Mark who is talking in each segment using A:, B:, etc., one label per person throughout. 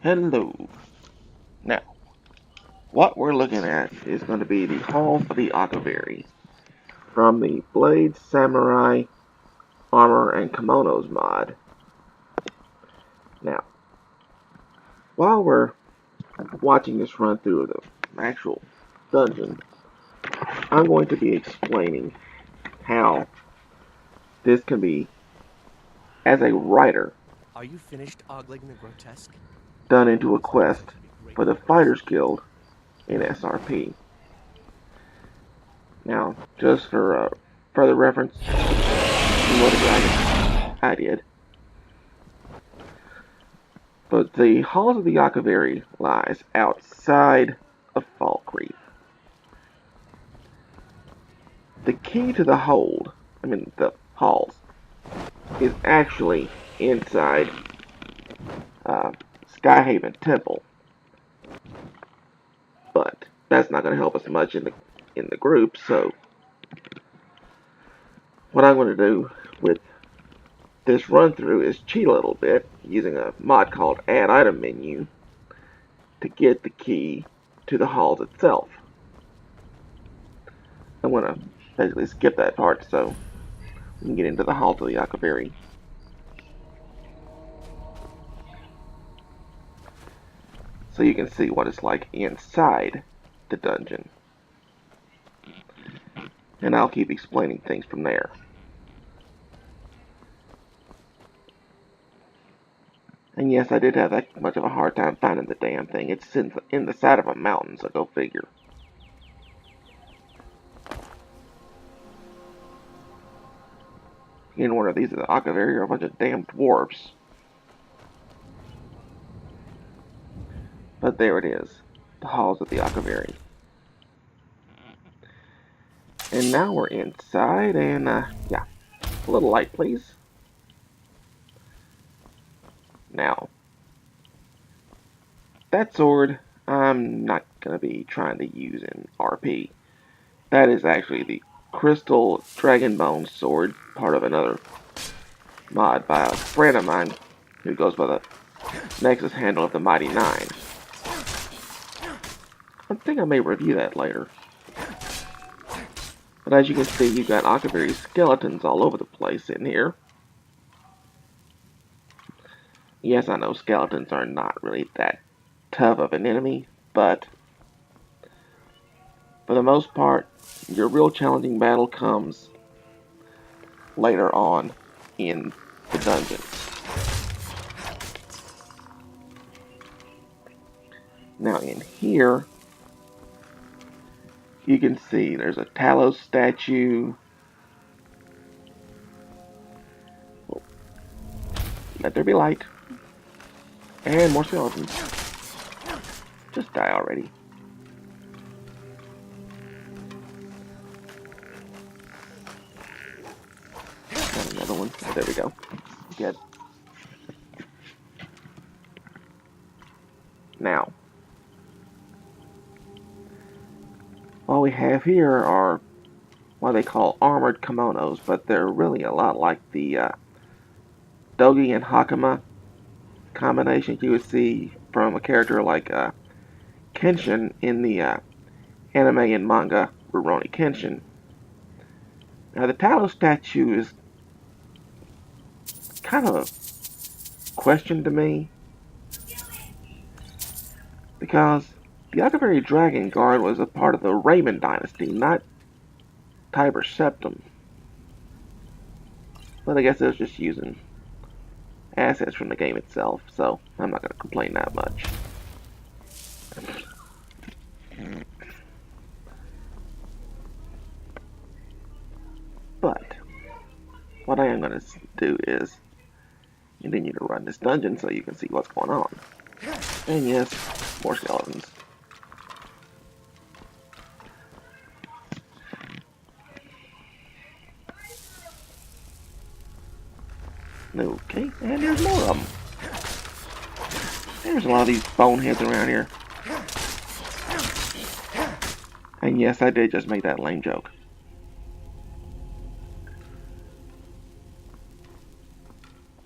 A: Hello. Now, what we're looking at is going to be the Hall for the Akaviri from the Blade Samurai Armor and Kimonos mod. Now, while we're watching this run through of the actual dungeon, I'm going to be explaining how this can be, as a writer,
B: Are you finished ogling the grotesque?
A: done into a
B: This place
A: quest
B: is to be great
A: for the
B: fun.
A: Fighters Guild in SRP. Now, just for further reference, you know the dragon I did. But the halls of the Akaviri lies outside of Falkreath. The key to the the halls, is actually inside Skyhaven Temple. But that's not going to help us much in the group. So what I'm going to do with this run through is cheat a little bit using a mod called Add Item Menu to get the key to the halls itself. I'm going to basically skip that part so we can get into the halls of the Akaviri. So you can see what it's like inside the dungeon. And I'll keep explaining things from there. And yes, I did have that much of a hard time finding the damn thing. It's in the side of a mountain, so go figure. You one of these at the Akaviri are a bunch of damn dwarves. But there it is. The halls of the Akaviri. And now we're inside, and yeah. A little light, please. Now, that sword, I'm not going to be trying to use in RP. That is actually the Crystal Dragonbone sword, part of another mod by a friend of mine who goes by the Nexus handle of the Mighty Nine. I think I may review that later. But as you can see, you've got Akaviri skeletons all over the place in here. Yes, I know skeletons are not really that tough of an enemy, but for the most part, your real challenging battle comes later on in the dungeon. Now in here, you can see there's a Talos statue. Oh, let there be light. And more skeletons. Just die already. Got another one. Oh, there we go. Good. Now, what we have here are what they call armored kimonos, but they're really a lot like the Dogi and Hakama combination you would see from a character like Kenshin in the anime and manga Rurouni Kenshin. Now, the Talos statue is kind of a question to me because the Akaviri Dragon Guard was a part of the Raymond dynasty, not Tiber Septim. But I guess it was just using assets from the game itself, so I'm not going to complain that much. But what I am going to do is continue to run this dungeon so you can see what's going on. And yes, more skeletons. Okay, and there's more of them. There's a lot of these boneheads around here. And yes, I did just make that lame joke.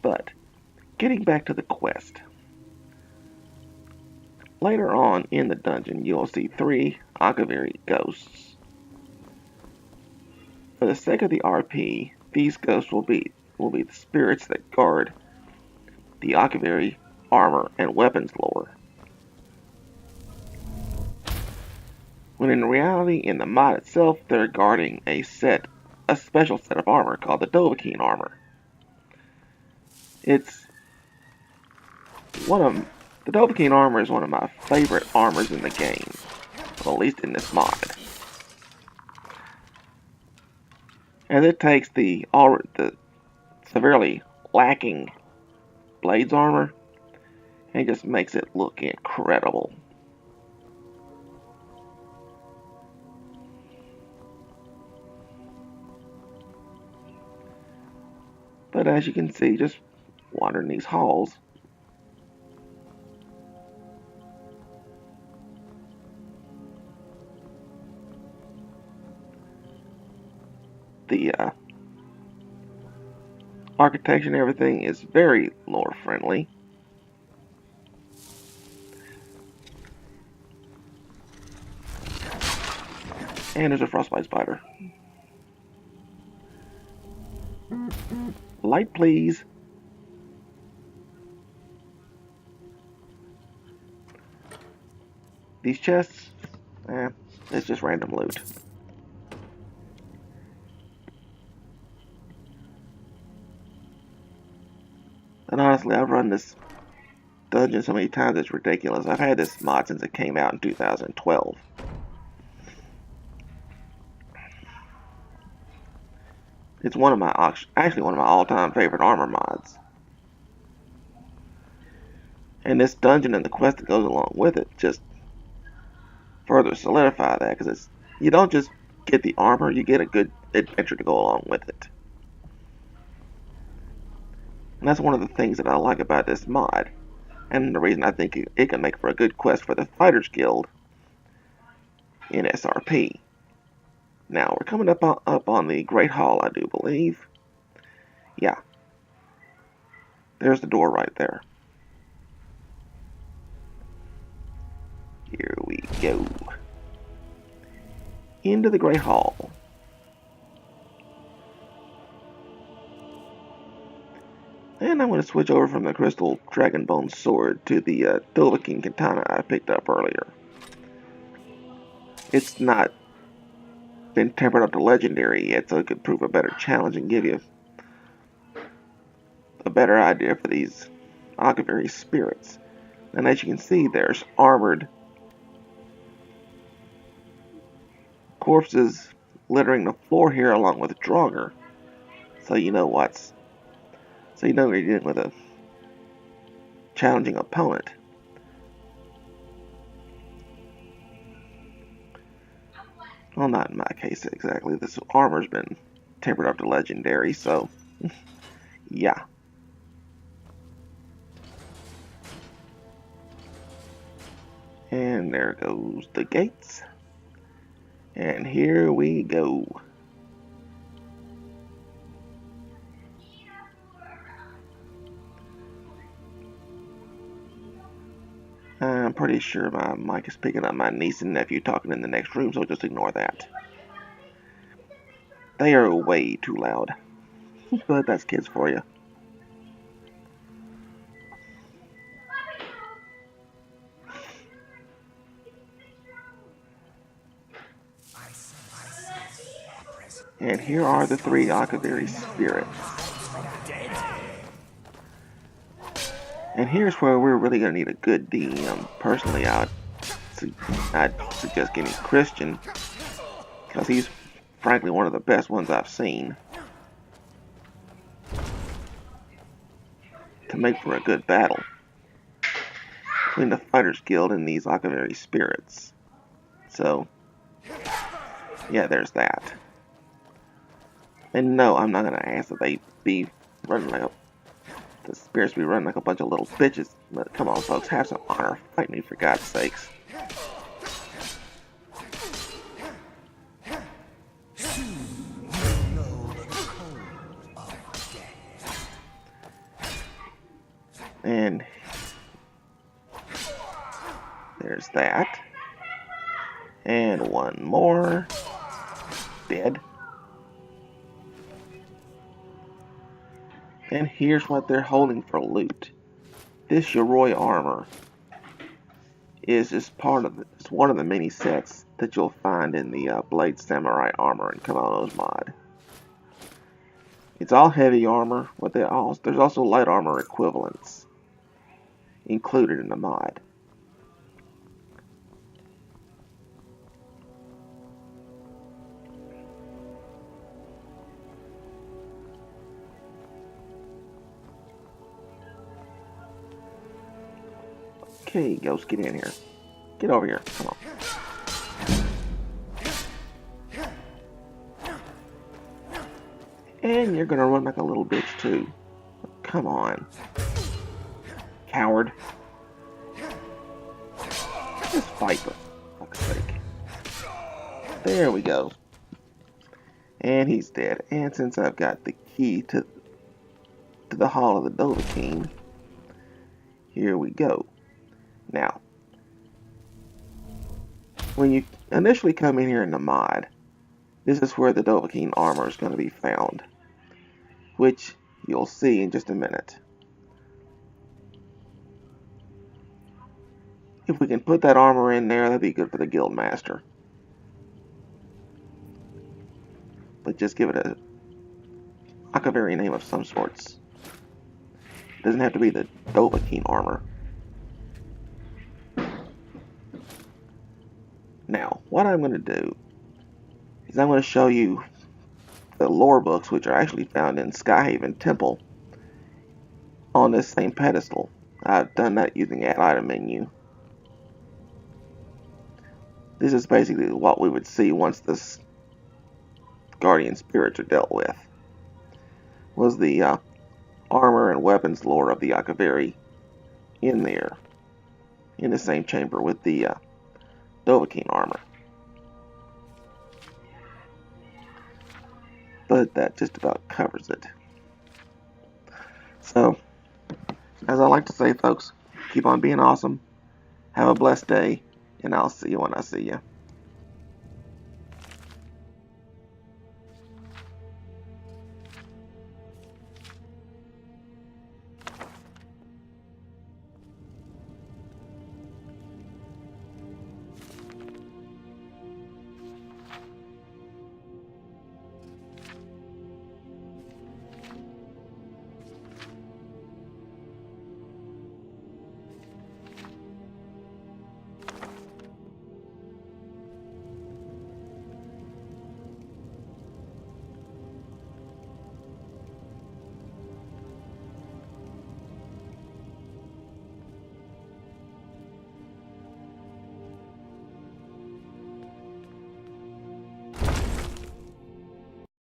A: But, getting back to the quest. Later on in the dungeon, you'll see 3 Akaviri ghosts. For the sake of the RP, these ghosts will be the spirits that guard the Akaviri armor and weapons lore. When in reality, in the mod itself, they're guarding a special set of armor called the Dovahkiin armor. It's the Dovahkiin armor is one of my favorite armors in the game, well, at least in this mod. As it takes the severely lacking Blades armor and just makes it look incredible. But as you can see, just wandering these halls, the architecture and everything is very lore friendly. And there's a frostbite spider. Light, please. These chests, it's just random loot. And honestly, I've run this dungeon so many times it's ridiculous. I've had this mod since it came out in 2012. It's actually one of my all-time favorite armor mods. And this dungeon and the quest that goes along with it just further solidify that, because you don't just get the armor, you get a good adventure to go along with it. And that's one of the things that I like about this mod, and the reason I think it can make for a good quest for the Fighters Guild in SRP. Now, we're coming up on the Great Hall, I do believe. Yeah. There's the door right there. Here we go. Into the Great Hall. And I'm going to switch over from the Crystal Dragonbone Sword to the Dovahkiin Katana I picked up earlier. It's not been tempered up to Legendary yet, so it could prove a better challenge and give you a better idea for these Akaviri spirits. And as you can see, there's armored corpses littering the floor here along with Draugr. So you know you're dealing with a challenging opponent. Well, not in my case exactly. This armor's been tempered up to Legendary, so yeah. And there goes the gates. And here we go. I'm pretty sure my mic is picking up my niece and nephew talking in the next room, so just ignore that. They are way too loud. But that's kids for you. And here are the 3 Akaviri spirits. And here's where we're really going to need a good DM. Personally, I'd suggest getting Christian, because he's frankly one of the best ones I've seen to make for a good battle between the Fighters Guild and these Akaviri spirits. So, yeah, there's that. And no, I'm not going to ask that they be running like the spirits be running like a bunch of little bitches. But come on, folks, have some honor. Fight me, for God's sakes. There's that. And one more. Dead. And here's what they're holding for loot. This Yoroi armor is just it's one of the many sets that you'll find in the Blade Samurai Armor and Kimonos mod. It's all heavy armor, but there's also light armor equivalents included in the mod. Okay, Ghost, get in here. Get over here. Come on. And you're gonna run like a little bitch too. Come on. Coward. Just fight for fuck's sake. There we go. And he's dead. And since I've got the key to the Hall of the Dovahkiin, here we go. Now, when you initially come in here in the mod, this is where the Dovahkiin armor is going to be found, which you'll see in just a minute. If we can put that armor in there, that'd be good for the guild master. But just give it a Akaviri name of some sorts. It doesn't have to be the Dovahkiin armor. Now, what I'm going to do is I'm going to show you the lore books, which are actually found in Skyhaven Temple on this same pedestal. I've done that using Add Item menu. This is basically what we would see once the guardian spirits are dealt with. Was the armor and weapons lore of the Akaviri in there, in the same chamber with the Dovahkiin armor. But that just about covers it. So, as I like to say, folks, keep on being awesome. Have a blessed day, and I'll see you when I see you.